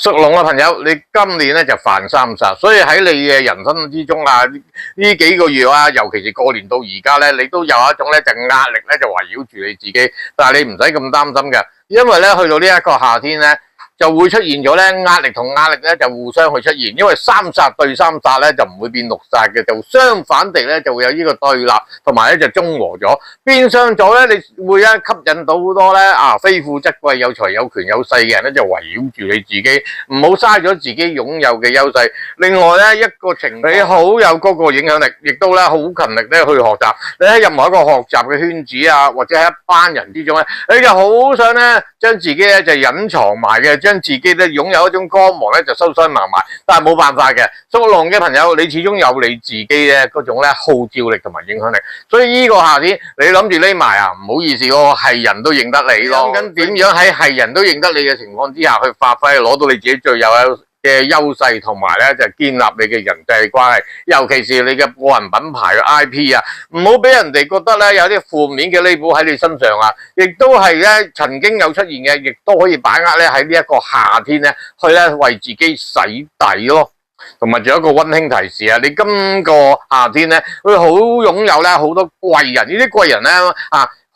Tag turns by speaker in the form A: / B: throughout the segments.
A: 屬龍嘅朋友，你今年咧就犯三煞，所以喺你嘅人生之中啊，呢幾個月啊，尤其是過年到而家咧，你都有一種咧就壓力咧就圍繞住你自己，但係你唔使咁擔心嘅，因為咧去到呢一個夏天咧。就會出現咗咧壓力同壓力咧就互相去出現，因為三煞對三煞咧就唔會變六煞嘅，就相反地咧就會有呢個對立，同埋咧就中和咗，變相咗咧你會吸引到好多咧非富則貴、有財有權有勢嘅人咧就圍繞住你自己，唔好嘥咗自己擁有嘅優勢。另外咧一個情況，你好有嗰個影響力，亦都咧好勤力咧去學習。你喺任何一個學習嘅圈子啊，或者喺一班人之中咧，你就好想咧將自己咧就隱藏埋嘅。將自己咧擁有一種光芒咧就收埋埋，但係冇辦法嘅。屬龍嘅朋友，你始終有你自己咧嗰種咧號召力同埋影響力，所以呢個夏天你諗住匿埋啊，唔好意思喎，係人都認得你咯。諗緊點樣喺係人都認得你嘅情況之下去發揮，攞到你自己最有嘅優勢，同埋咧就建立你嘅人際關係，尤其是你嘅個人品牌嘅 IP 啊，唔好俾人哋覺得咧有啲負面嘅 label 喺你身上啊，亦都係咧曾經有出現嘅，亦都可以把握咧喺呢一個夏天咧去咧為自己洗底咯。同埋仲有一個溫馨提示啊，你今個夏天咧會好擁有咧好多貴人，呢啲貴人咧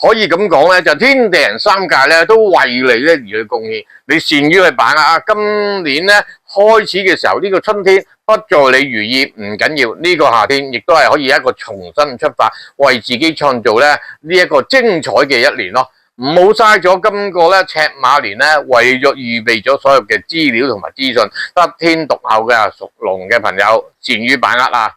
A: 可以咁講咧，就天地人三界咧都為你咧而去貢獻，你善於去把握啊！今年咧開始嘅時候，呢個春天不在你如意唔緊要，呢個夏天亦都係可以一個重新出發，為自己創造咧呢一個精彩嘅一年咯。唔好嘥咗今個咧赤馬年咧，為咗預備咗所有嘅資料同埋資訊，得天獨厚嘅屬龍嘅朋友，善於把握啊！